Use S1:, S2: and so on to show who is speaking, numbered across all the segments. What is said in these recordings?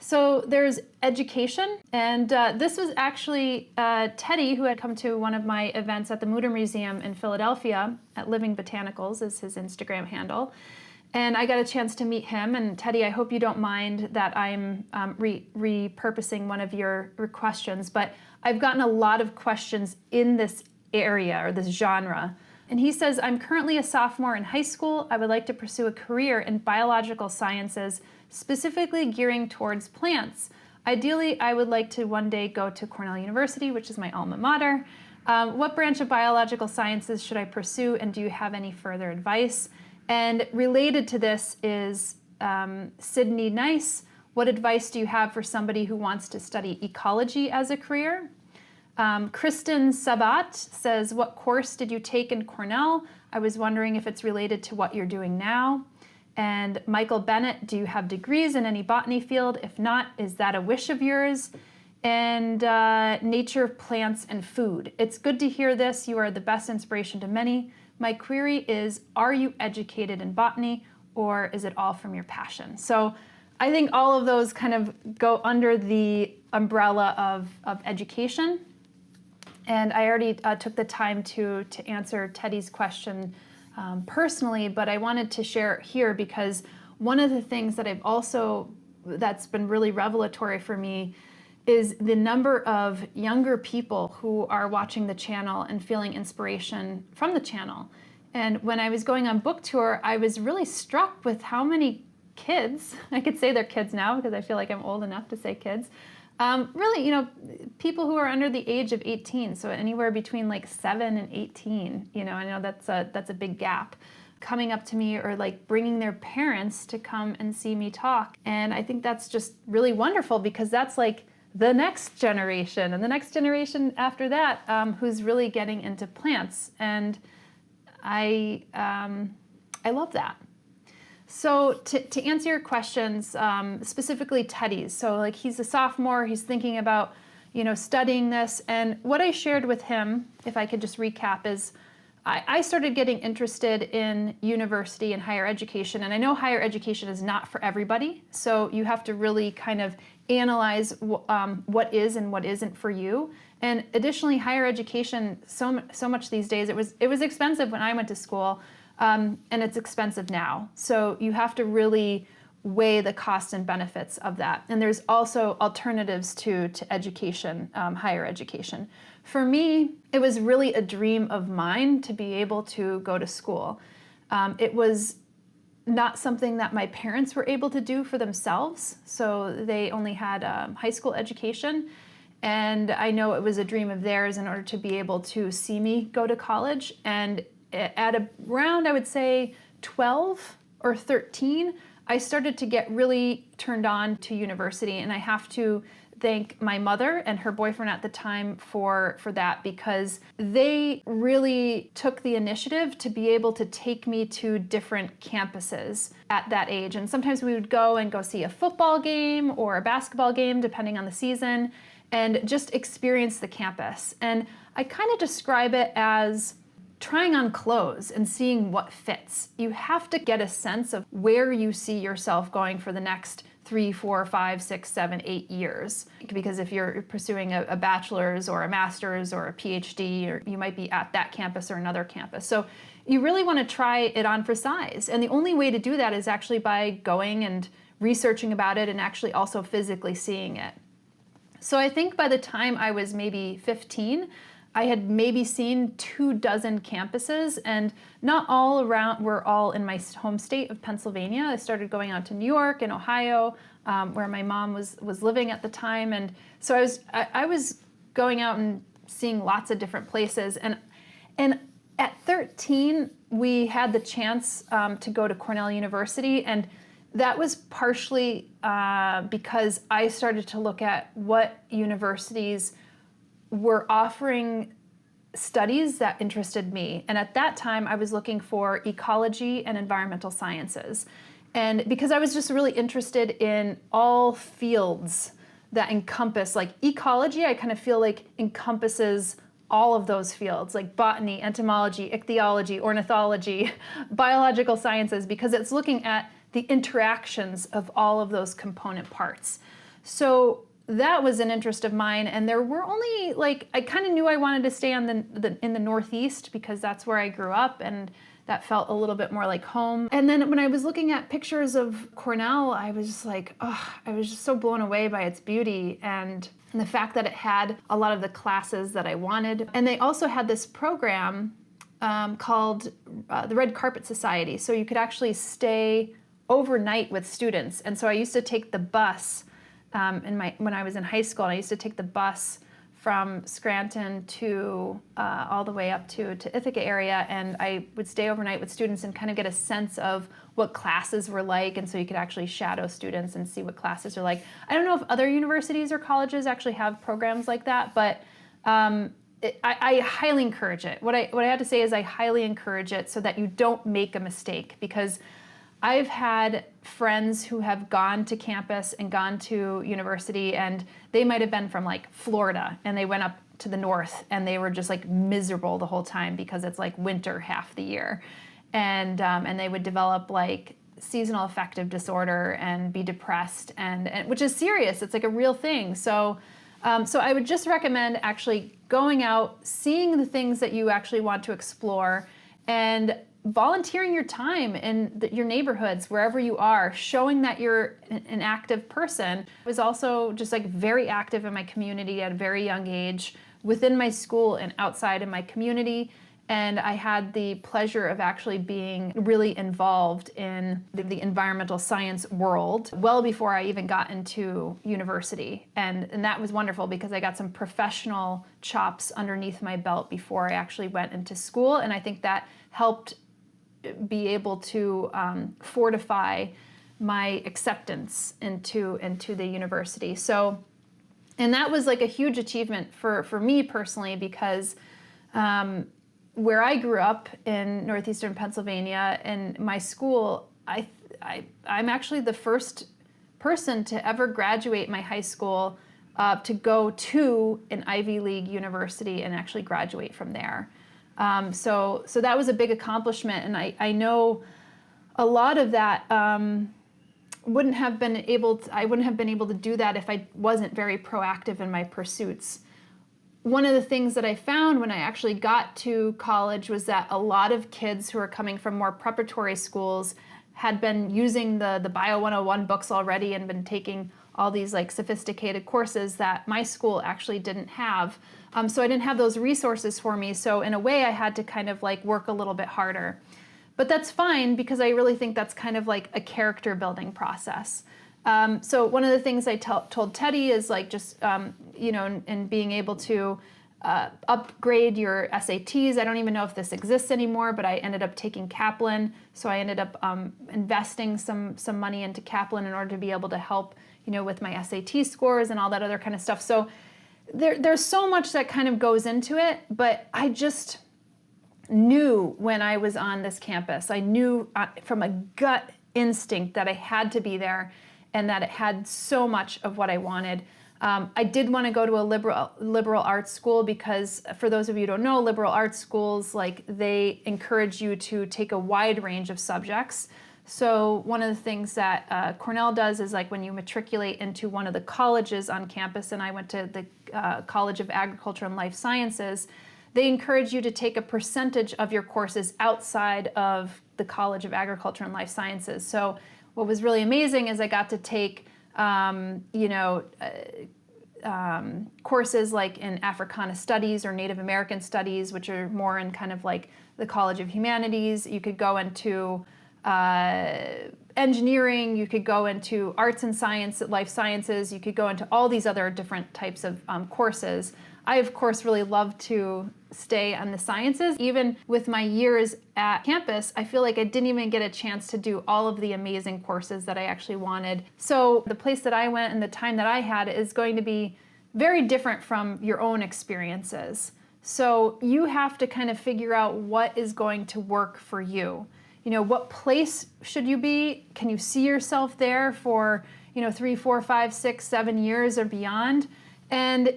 S1: So there's education, and this was actually Teddy, who had come to one of my events at the Mutter Museum in Philadelphia, at Living Botanicals is his Instagram handle. And I got a chance to meet him. And Teddy, I hope you don't mind that I'm repurposing one of your questions, but I've gotten a lot of questions in this area or this genre. And he says, I'm currently a sophomore in high school. I would like to pursue a career in biological sciences, specifically gearing towards plants. Ideally, I would like to one day go to Cornell University, which is my alma mater. What branch of biological sciences should I pursue, and do you have any further advice? And related to this is Sydney Nice. What advice do you have for somebody who wants to study ecology as a career? Kristen Sabat says, what course did you take in Cornell? I was wondering if it's related to what you're doing now. And Michael Bennett, do you have degrees in any botany field? If not, is that a wish of yours? And Nature, Plants, and Food. It's good to hear this. You are the best inspiration to many. My query is, are you educated in botany, or is it all from your passion? So I think all of those kind of go under the umbrella of education. And I already took the time to answer Teddy's question personally, but I wanted to share here because one of the things that that's been really revelatory for me is the number of younger people who are watching the channel and feeling inspiration from the channel. And when I was going on book tour, I was really struck with how many kids, I could say they're kids now because I feel like I'm old enough to say kids, really, people who are under the age of 18, so anywhere between like 7 and 18, I know that's a big gap, coming up to me or like bringing their parents to come and see me talk. And I think that's just really wonderful because that's like the next generation and the next generation after that who's really getting into plants. And I love that. So to answer your questions, specifically Teddy's, so like he's a sophomore, he's thinking about, studying this. And what I shared with him, if I could just recap, is I started getting interested in university and higher education. And I know higher education is not for everybody. So you have to really kind of analyze what is and what isn't for you. And additionally, higher education, so much these days, it was expensive when I went to school. And it's expensive now. So you have to really weigh the costs and benefits of that. And there's also alternatives to education, higher education. For me, it was really a dream of mine to be able to go to school. It was not something that my parents were able to do for themselves. So they only had high school education. And I know it was a dream of theirs in order to be able to see me go to college. And at around, I would say, 12 or 13, I started to get really turned on to university. And I have to thank my mother and her boyfriend at the time for that, because they really took the initiative to be able to take me to different campuses at that age. And sometimes we would go see a football game or a basketball game, depending on the season, and just experience the campus. And I kind of describe it as trying on clothes and seeing what fits. You have to get a sense of where you see yourself going for the next 3, 4, 5, 6, 7, 8 years. Because if you're pursuing a bachelor's or a master's or a PhD, or you might be at that campus or another campus. So you really want to try it on for size. And the only way to do that is actually by going and researching about it and actually also physically seeing it. So I think by the time I was maybe 15, I had maybe seen 24 campuses, and not all around were all in my home state of Pennsylvania. I started going out to New York and Ohio, where my mom was living at the time, and so I was going out and seeing lots of different places. And at 13, we had the chance to go to Cornell University, and that was partially because I started to look at what universities were offering studies that interested me. And at that time, I was looking for ecology and environmental sciences. And because I was just really interested in all fields that encompass, like ecology, I kind of feel like encompasses all of those fields, like botany, entomology, ichthyology, ornithology, biological sciences, because it's looking at the interactions of all of those component parts. So that was an interest of mine, and there were only I kind of knew I wanted to stay on in the Northeast because that's where I grew up, and that felt a little bit more like home. And then when I was looking at pictures of Cornell, I was just like, oh, I was just so blown away by its beauty and the fact that it had a lot of the classes that I wanted. And they also had this program called the Red Carpet Society, so you could actually stay overnight with students. And so I used to take the bus when I was in high school, and I used to take the bus from Scranton to all the way up to Ithaca area, and I would stay overnight with students and kind of get a sense of what classes were like, and so you could actually shadow students and see what classes are like. I don't know if other universities or colleges actually have programs like that, but I highly encourage it. What I have to say is I highly encourage it so that you don't make a mistake, because I've had friends who have gone to campus and gone to university, and they might have been from like Florida, and they went up to the north and they were just like miserable the whole time because it's like winter half the year, and they would develop like seasonal affective disorder and be depressed, and which is serious. It's like a real thing. So I would just recommend actually going out, seeing the things that you actually want to explore, and volunteering your time in your neighborhoods, wherever you are, showing that you're an active person. I was also just like very active in my community at a very young age, within my school and outside in my community. And I had the pleasure of actually being really involved in the environmental science world well before I even got into university. And that was wonderful because I got some professional chops underneath my belt before I actually went into school. And I think that helped be able to fortify my acceptance into the university. So, and that was like a huge achievement for me personally, because where I grew up in northeastern Pennsylvania, in my school, I'm actually the first person to ever graduate my high school to go to an Ivy League university and actually graduate from there. So that was a big accomplishment, and I know a lot of that I wouldn't have been able to do that if I wasn't very proactive in my pursuits. One of the things that I found when I actually got to college was that a lot of kids who are coming from more preparatory schools had been using the Bio 101 books already and been taking all these like sophisticated courses that my school actually didn't have. So I didn't have those resources for me. So in a way I had to kind of like work a little bit harder. But that's fine, because I really think that's kind of like a character building process. So one of the things I told Teddy is like just, and being able to upgrade your SATs. I don't even know if this exists anymore, but I ended up taking Kaplan. So I ended up investing some money into Kaplan in order to be able to help, with my SAT scores and all that other kind of stuff. So there's so much that kind of goes into it, but I just knew when I was on this campus, I knew from a gut instinct that I had to be there and that it had so much of what I wanted. I did want to go to a liberal arts school because, for those of you who don't know, liberal arts schools, like, they encourage you to take a wide range of subjects. So one of the things that Cornell does is, like, when you matriculate into one of the colleges on campus, and I went to the College of Agriculture and Life Sciences, they encourage you to take a percentage of your courses outside of the College of Agriculture and Life Sciences. So what was really amazing is I got to take courses like in Africana Studies or Native American Studies, which are more in kind of like the College of Humanities. You could go into engineering, you could go into arts and science, life sciences, you could go into all these other different types of courses. I, of course, really love to stay on the sciences. Even with my years at campus, I feel like I didn't even get a chance to do all of the amazing courses that I actually wanted. So the place that I went and the time that I had is going to be very different from your own experiences. So you have to kind of figure out what is going to work for you. What place should you be? Can you see yourself there for, 3, 4, 5, 6, 7 years or beyond? And,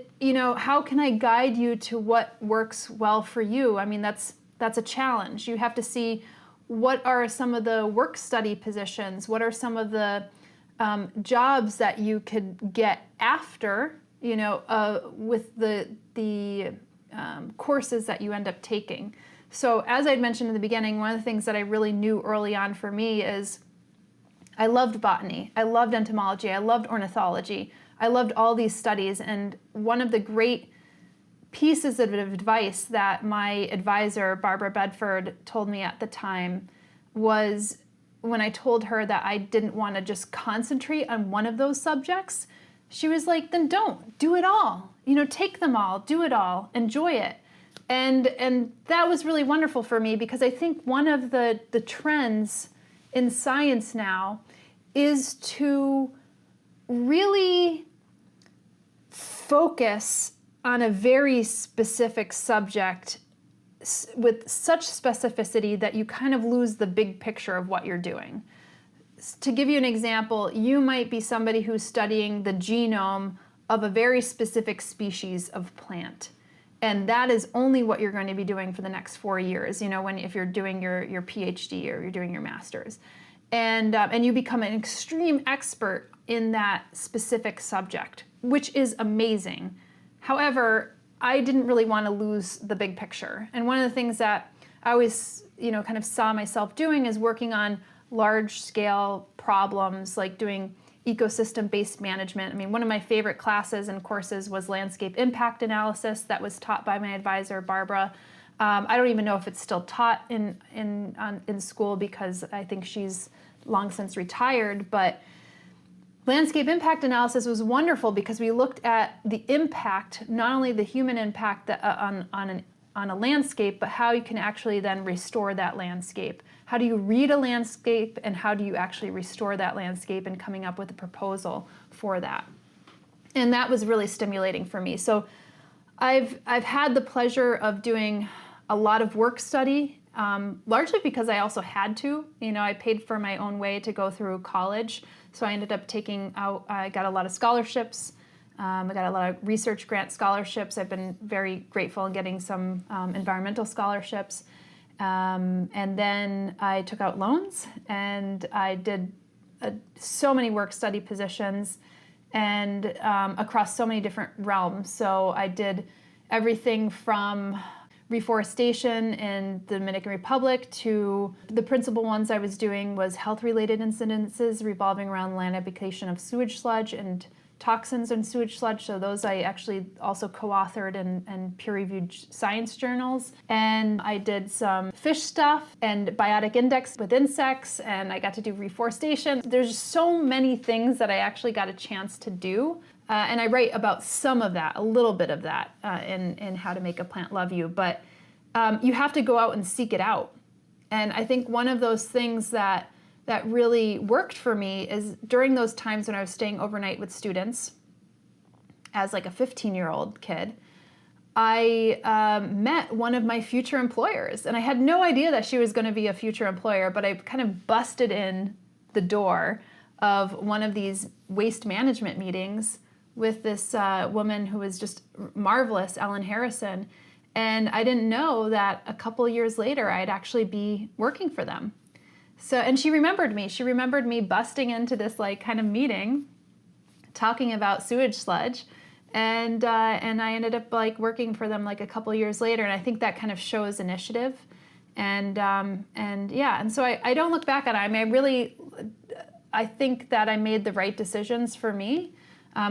S1: how can I guide you to what works well for you? I mean, that's a challenge. You have to see what are some of the work study positions, what are some of the jobs that you could get after, with the courses that you end up taking. So as I'd mentioned in the beginning, one of the things that I really knew early on for me is I loved botany, I loved entomology, I loved ornithology, I loved all these studies. And one of the great pieces of advice that my advisor, Barbara Bedford, told me at the time was when I told her that I didn't want to just concentrate on one of those subjects, she was like, then don't, do it all. Take them all, do it all, enjoy it. And that was really wonderful for me, because I think one of the trends in science now is to really focus on a very specific subject with such specificity that you kind of lose the big picture of what you're doing. To give you an example, you might be somebody who's studying the genome of a very specific species of plant. And that is only what you're going to be doing for the next 4 years, if you're doing your PhD or you're doing your master's. And you become an extreme expert in that specific subject, which is amazing. However, I didn't really want to lose the big picture. And one of the things that I always, kind of saw myself doing is working on large-scale problems, like doing ecosystem-based management. I mean, one of my favorite classes and courses was landscape impact analysis that was taught by my advisor, Barbara. I don't even know if it's still taught in school, because I think she's long since retired, but landscape impact analysis was wonderful because we looked at the impact, not only the human impact on a landscape, but how you can actually then restore that landscape. How do you read a landscape, and how do you actually restore that landscape, and coming up with a proposal for that. And that was really stimulating for me. So I've had the pleasure of doing a lot of work study, largely because I also had to. I paid for my own way to go through college, so I ended up I got a lot of scholarships. I got a lot of research grant scholarships. I've been very grateful in getting some environmental scholarships. And then I took out loans, and I did so many work study positions, and across so many different realms. So I did everything from reforestation in the Dominican Republic to the principal ones I was doing was health-related incidences revolving around land application of sewage sludge and toxins in sewage sludge. So those I actually also co-authored in peer-reviewed science journals. And I did some fish stuff and biotic index with insects, and I got to do reforestation. There's so many things that I actually got a chance to do. And I write about some of that, a little bit of that, in How to Make a Plant Love You. But you have to go out and seek it out. And I think one of those things that really worked for me is during those times when I was staying overnight with students as like a 15-year-old kid, I met one of my future employers. And I had no idea that she was going to be a future employer, but I kind of busted in the door of one of these waste management meetings with this woman who was just marvelous, Ellen Harrison. And I didn't know that a couple years later I'd actually be working for them. So, and she remembered me. She remembered me busting into this like kind of meeting, talking about sewage sludge, and I ended up like working for them like a couple years later. And I think that kind of shows initiative, and yeah. And so I don't look back on it. I mean, I think that I made the right decisions for me,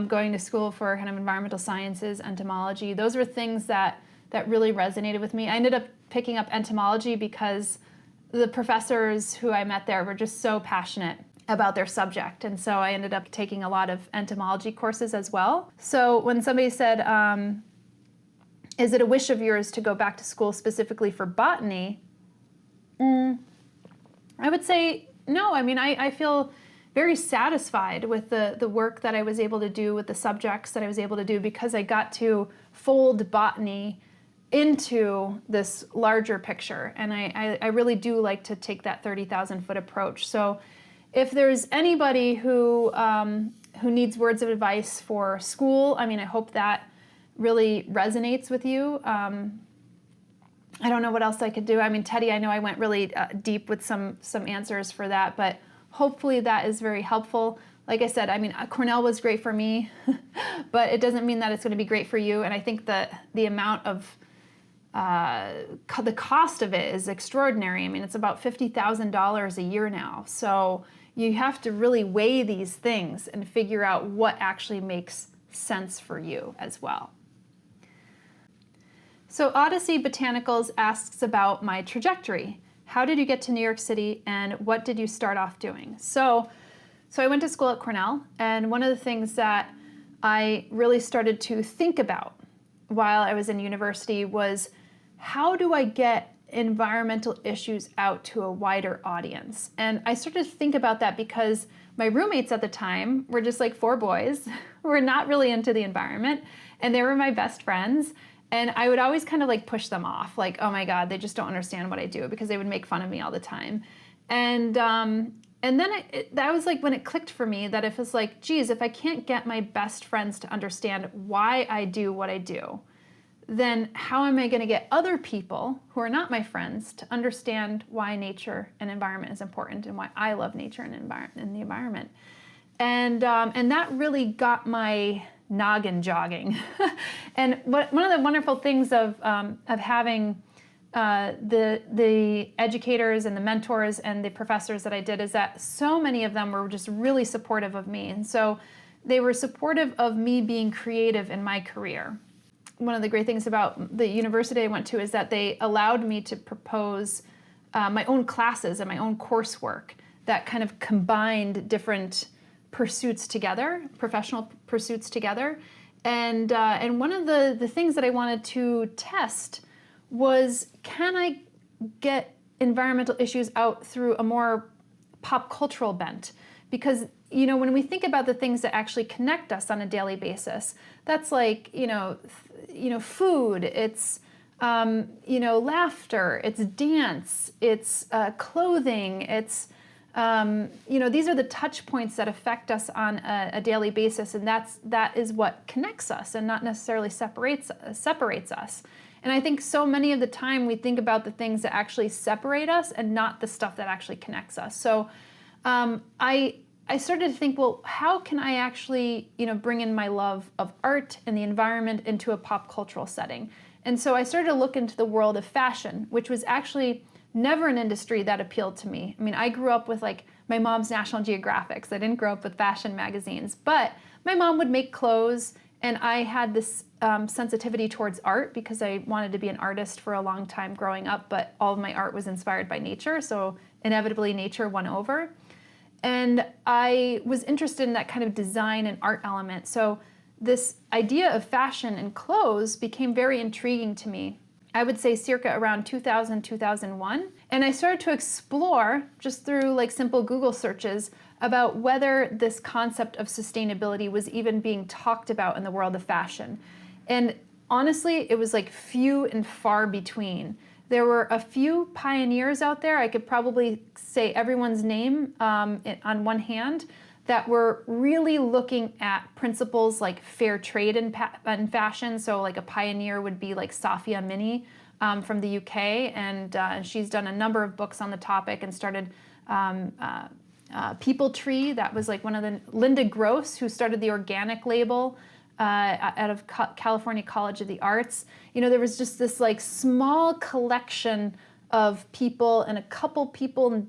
S1: going to school for kind of environmental sciences, entomology. Those were things that really resonated with me. I ended up picking up entomology because the professors who I met there were just so passionate about their subject. And so I ended up taking a lot of entomology courses as well. So when somebody said, is it a wish of yours to go back to school specifically for botany? I would say no. I mean, I feel very satisfied with the work that I was able to do with the subjects that I was able to do, because I got to fold botany into this larger picture. And I really do like to take that 30,000-foot approach. So if there's anybody who needs words of advice for school, I mean, I hope that really resonates with you. I don't know what else I could do. I mean, Teddy, I know I went really deep with some answers for that, but hopefully that is very helpful. like I said, I mean, Cornell was great for me, but it doesn't mean that it's going to be great for you. And I think that the amount of the cost of it is extraordinary. I mean, it's about $50,000 a year now. So you have to really weigh these things and figure out what actually makes sense for you as well. So Odyssey Botanicals asks about my trajectory. How did you get to New York City and what did you start off doing? So I went to school at Cornell, and one of the things that I really started to think about while I was in university was, how do I get environmental issues out to a wider audience? And I started to think about that because my roommates at the time were just like 4 boys who were not really into the environment, and they were my best friends. And I would always kind of like push them off, like, oh my God, they just don't understand what I do, because they would make fun of me all the time. And then that was like when it clicked for me that if it's like, geez, if I can't get my best friends to understand why I do what I do, then how am I going to get other people who are not my friends to understand why nature and environment is important and why I love nature and the environment? And that really got my noggin jogging. And one of the wonderful things of having the educators and the mentors and the professors that I did is that so many of them were just really supportive of me. And so they were supportive of me being creative in my career. One of the great things about the university I went to is that they allowed me to propose my own classes and my own coursework that kind of combined different pursuits together, professional pursuits together. And one of the things that I wanted to test was, can I get environmental issues out through a more pop cultural bent? Because, you know, when we think about the things that actually connect us on a daily basis, that's like, food, it's, laughter, it's dance, it's clothing, it's, these are the touch points that affect us on a daily basis, and that is what connects us and not necessarily separates us. And I think so many of the time we think about the things that actually separate us and not the stuff that actually connects us. So I started to think, well, how can I actually, bring in my love of art and the environment into a pop cultural setting? And so I started to look into the world of fashion, which was actually never an industry that appealed to me. I mean, I grew up with like my mom's National Geographics. I didn't grow up with fashion magazines, but my mom would make clothes, and I had this sensitivity towards art because I wanted to be an artist for a long time growing up, but all of my art was inspired by nature, so inevitably nature won over. And I was interested in that kind of design and art element. So this idea of fashion and clothes became very intriguing to me. I would say circa around 2000, 2001. And I started to explore, just through like simple Google searches, about whether this concept of sustainability was even being talked about in the world of fashion. And honestly, it was like few and far between. There were a few pioneers out there, I could probably say everyone's name on one hand, that were really looking at principles like fair trade in fashion. So like a pioneer would be like Safia Minney from the UK, and she's done a number of books on the topic and started People Tree. That was like one of the, Linda Gross, who started the organic label out of California College of the Arts. There was just this like small collection of people and a couple people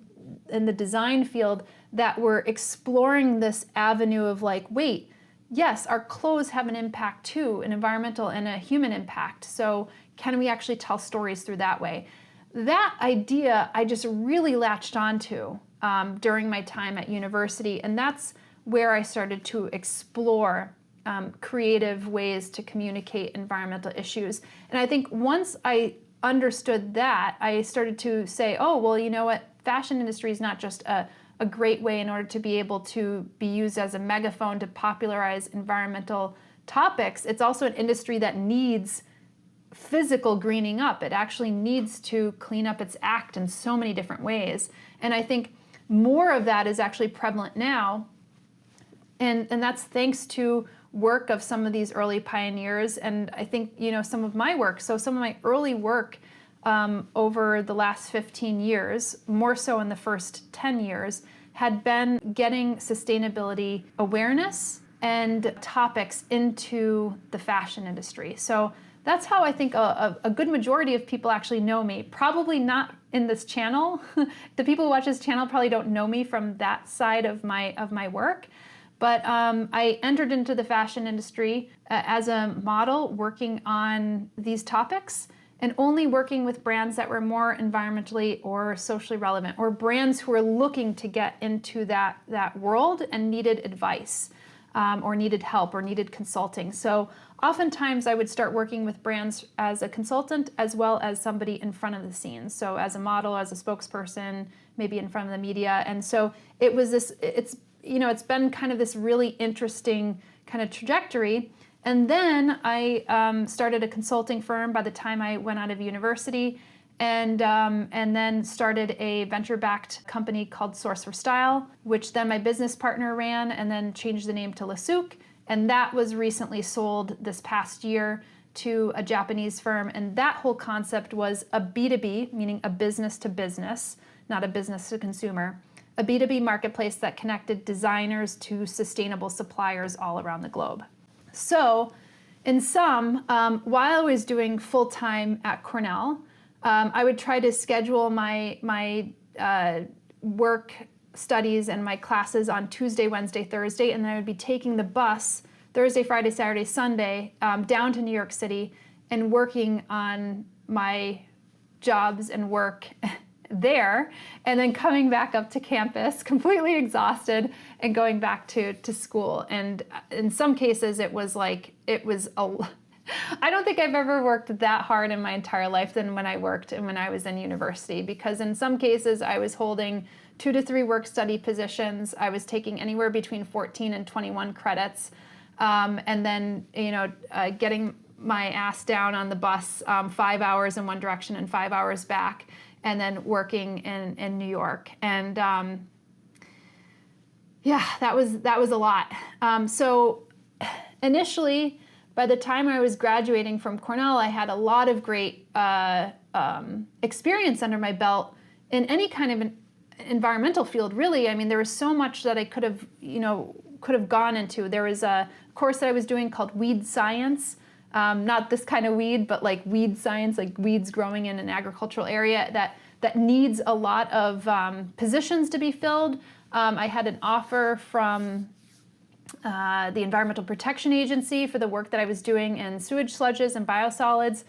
S1: in the design field that were exploring this avenue of like, wait, yes, our clothes have an impact too, an environmental and a human impact. So can we actually tell stories through that way? That idea I just really latched onto during my time at university, and that's where I started to explore creative ways to communicate environmental issues. And I think once I understood that, I started to say, oh, well, you know what? Fashion industry is not just a great way in order to be able to be used as a megaphone to popularize environmental topics. It's also an industry that needs physical greening up. It actually needs to clean up its act in so many different ways. And I think more of that is actually prevalent now. And that's thanks to work of some of these early pioneers. And I think, some of my work, so some of my early work over the last 15 years, more so in the first 10 years, had been getting sustainability awareness and topics into the fashion industry. So that's how I think a good majority of people actually know me. Probably not in this channel. The people who watch this channel probably don't know me from that side of my work. But I entered into the fashion industry as a model working on these topics and only working with brands that were more environmentally or socially relevant, or brands who were looking to get into that world and needed advice. Or needed help or needed consulting. So oftentimes I would start working with brands as a consultant as well as somebody in front of the scenes. So as a model, as a spokesperson, maybe in front of the media. And so it was it's been kind of this really interesting kind of trajectory. And then I started a consulting firm by the time I went out of university. And then started a venture-backed company called Source for Style, which then my business partner ran and then changed the name to Le Souk. And that was recently sold this past year to a Japanese firm. And that whole concept was a B2B, meaning a business to business, not a business to consumer, a B2B marketplace that connected designers to sustainable suppliers all around the globe. So in sum, while I was doing full-time at Cornell, I would try to schedule my work studies and my classes on Tuesday, Wednesday, Thursday, and then I would be taking the bus Thursday, Friday, Saturday, Sunday down to New York City and working on my jobs and work there, and then coming back up to campus completely exhausted and going back to school. And in some cases I don't think I've ever worked that hard in my entire life than when I worked and when I was in university, because in some cases I was holding 2 to 3 work study positions. I was taking anywhere between 14 and 21 credits, and then getting my ass down on the bus 5 hours in one direction and 5 hours back, and then working in New York. And that was a lot. So initially, by the time I was graduating from Cornell, I had a lot of great experience under my belt in any kind of an environmental field, really. I mean, there was so much that I could have gone into. There was a course that I was doing called Weed Science, not this kind of weed, but like weed science, like weeds growing in an agricultural area that needs a lot of positions to be filled. I had an offer from the Environmental Protection Agency for the work that I was doing in sewage sludges and biosolids,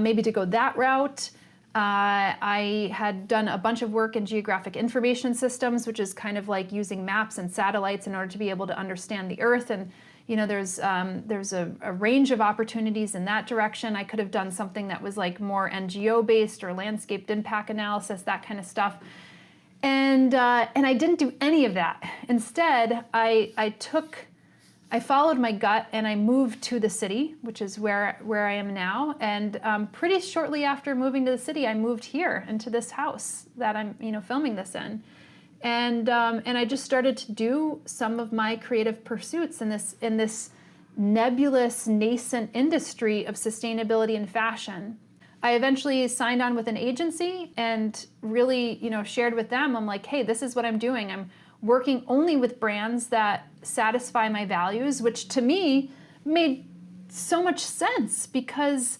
S1: maybe to go that route. I had done a bunch of work in geographic information systems, which is kind of like using maps and satellites in order to be able to understand the Earth. And there's a range of opportunities in that direction. I could have done something that was like more NGO-based or landscape impact analysis, that kind of stuff. And I didn't do any of that. Instead, I followed my gut and I moved to the city, which is where I am now. And pretty shortly after moving to the city, I moved here into this house that I'm filming this in. And I just started to do some of my creative pursuits in this nebulous, nascent industry of sustainability and fashion. I eventually signed on with an agency and really, shared with them, I'm like, hey, this is what I'm doing. I'm working only with brands that satisfy my values, which to me made so much sense, because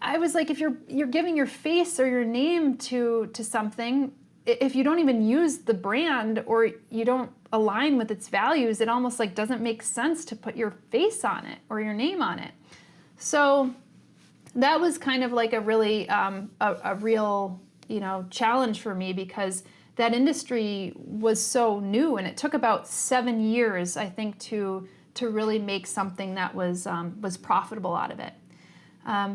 S1: I was like, if you're giving your face or your name to something, if you don't even use the brand or you don't align with its values, it almost like doesn't make sense to put your face on it or your name on it. So that was kind of like a really a real challenge for me, because that industry was so new, and it took about 7 years, I think, to really make something that was profitable out of it.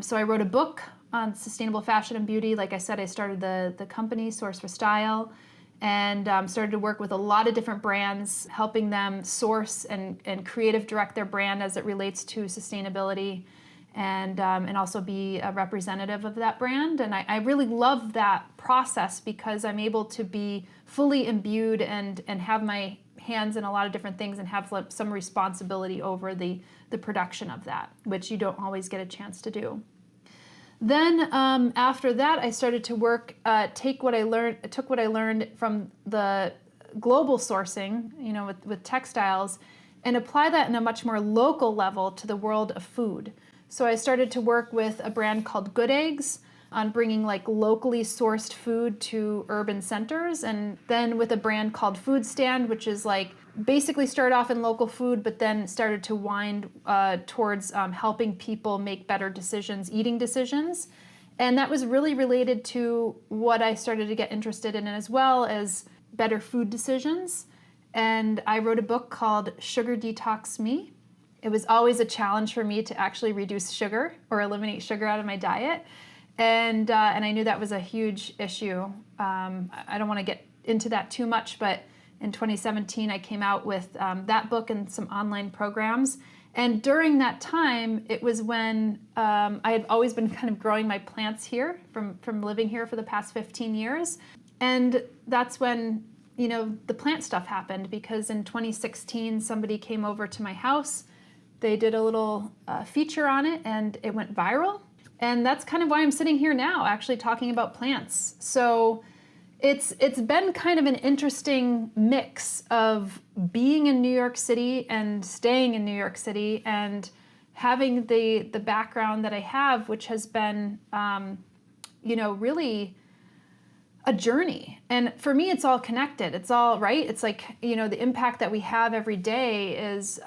S1: So I wrote a book on sustainable fashion and beauty. Like I said, I started the company Source for Style, and started to work with a lot of different brands, helping them source and creative direct their brand as it relates to sustainability. And also be a representative of that brand. And I really love that process, because I'm able to be fully imbued and have my hands in a lot of different things and have some responsibility over the production of that, which you don't always get a chance to do. Then after that, I started to work, took what I learned from the global sourcing, with textiles, and apply that in a much more local level to the world of food. So I started to work with a brand called Good Eggs on bringing like locally sourced food to urban centers, and then with a brand called Food Stand, which is like basically started off in local food, but then started to wind towards helping people make better decisions, eating decisions. And that was really related to what I started to get interested in, as well as better food decisions. And I wrote a book called Sugar Detox Me. It was always a challenge for me to actually reduce sugar or eliminate sugar out of my diet. And I knew that was a huge issue. I don't want to get into that too much, but in 2017, I came out with that book and some online programs. And during that time, it was when I had always been kind of growing my plants here from living here for the past 15 years. And that's when, the plant stuff happened, because in 2016, somebody came over to my house. They did a little feature on it, and it went viral. And that's kind of why I'm sitting here now, actually talking about plants. So it's been kind of an interesting mix of being in New York City and staying in New York City, and having the background that I have, which has been, really a journey. And for me, it's all connected. It's all right. It's like, the impact that we have every day is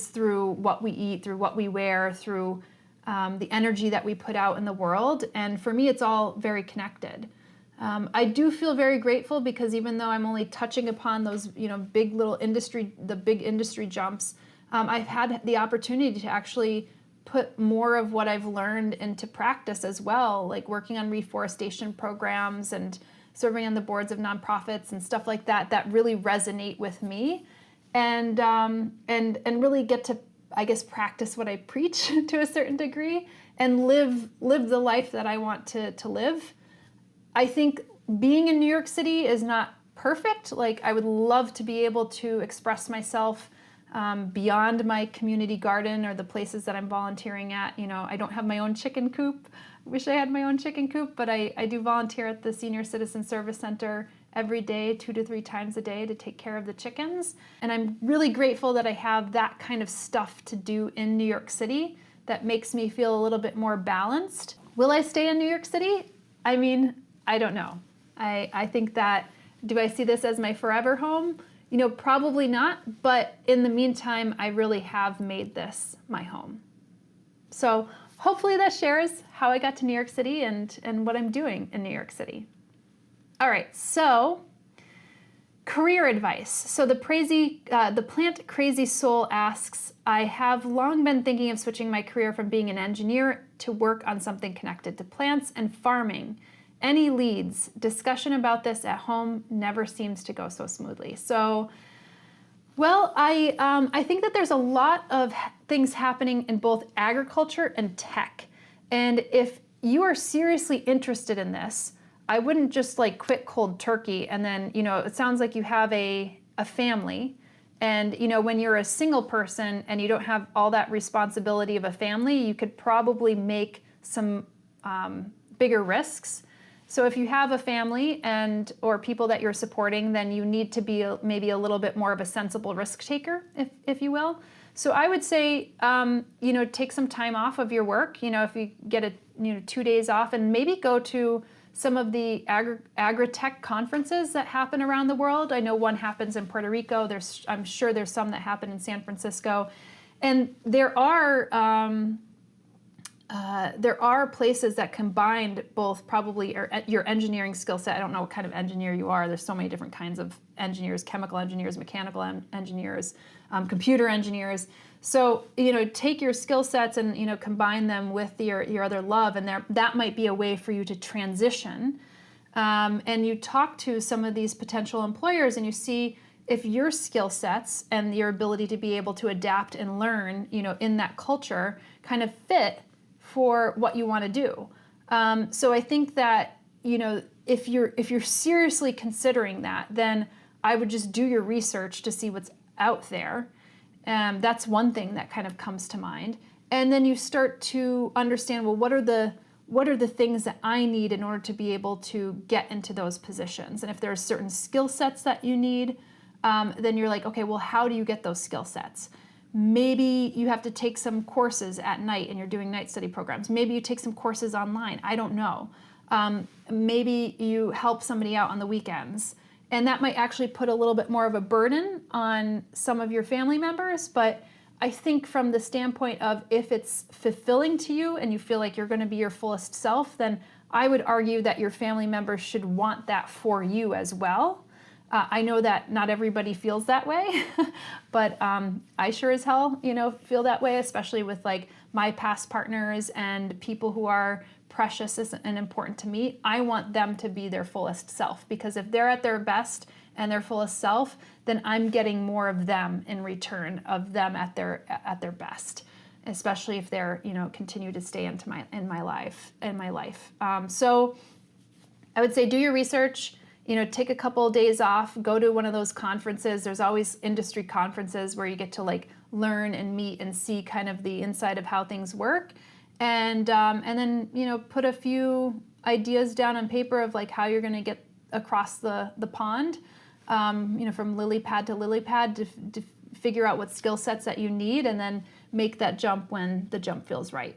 S1: through what we eat, through what we wear, through the energy that we put out in the world. And for me, it's all very connected. I do feel very grateful, because even though I'm only touching upon those, big industry jumps, I've had the opportunity to actually put more of what I've learned into practice as well, like working on reforestation programs and serving on the boards of nonprofits and stuff like that, that really resonate with me, and really get to, I guess, practice what I preach to a certain degree, and live the life that I want to live. I think being in New York City is not perfect. Like, I would love to be able to express myself beyond my community garden or the places that I'm volunteering at. I don't have my own chicken coop. Wish I had my own chicken coop, but I do volunteer at the Senior Citizen Service Center every day, 2 to 3 times a day, to take care of the chickens. And I'm really grateful that I have that kind of stuff to do in New York City that makes me feel a little bit more balanced. Will I stay in New York City? I mean, I don't know. I think that, do I see this as my forever home? Probably not, but in the meantime, I really have made this my home. So hopefully that shares how I got to New York City and what I'm doing in New York City. All right, so career advice. So the Plant Crazy Soul asks, I have long been thinking of switching my career from being an engineer to work on something connected to plants and farming. Any leads? Discussion about this at home never seems to go so smoothly. So, well, I think that there's a lot of things happening in both agriculture and tech. And if you are seriously interested in this, I wouldn't just like quit cold turkey. And then, it sounds like you have a family. And, when you're a single person and you don't have all that responsibility of a family, you could probably make some bigger risks. So if you have a family or people that you're supporting, then you need to be maybe a little bit more of a sensible risk taker, if you will. So I would say, take some time off of your work. If you get 2 days off, and maybe go to some of the agri-tech conferences that happen around the world. I know one happens in Puerto Rico. I'm sure there's some that happen in San Francisco, and there are places that combine both probably your engineering skill set. I don't know what kind of engineer you are. There's so many different kinds of engineers: chemical engineers, mechanical engineers, computer engineers. So, take your skill sets and, combine them with your other love, and that might be a way for you to transition. And you talk to some of these potential employers, and you see if your skill sets and your ability to be able to adapt and learn, in that culture kind of fit for what you want to do. So I think that, if you're seriously considering that, then I would just do your research to see what's out there. That's one thing that kind of comes to mind. And then you start to understand, well, what are what are the things that I need in order to be able to get into those positions? And if there are certain skill sets that you need, then you're like, okay, well, how do you get those skill sets? Maybe you have to take some courses at night and you're doing night study programs. Maybe you take some courses online. I don't know. Maybe you help somebody out on the weekends. And that might actually put a little bit more of a burden on some of your family members. But I think from the standpoint of if it's fulfilling to you and you feel like you're going to be your fullest self, then I would argue that your family members should want that for you as well. I know that not everybody feels that way, but I sure as hell, feel that way, especially with like my past partners and people who are precious and important to me. I want them to be their fullest self, because if they're at their best and their fullest self, then I'm getting more of them in return of them at their best, especially if they're continue to stay in my life. So I would say do your research. Take a couple of days off, go to one of those conferences. There's always industry conferences where you get to like learn and meet and see kind of the inside of how things work. And then, put a few ideas down on paper of like how you're going to get across the pond, from lily pad to lily pad to figure out what skill sets that you need, and then make that jump when the jump feels right.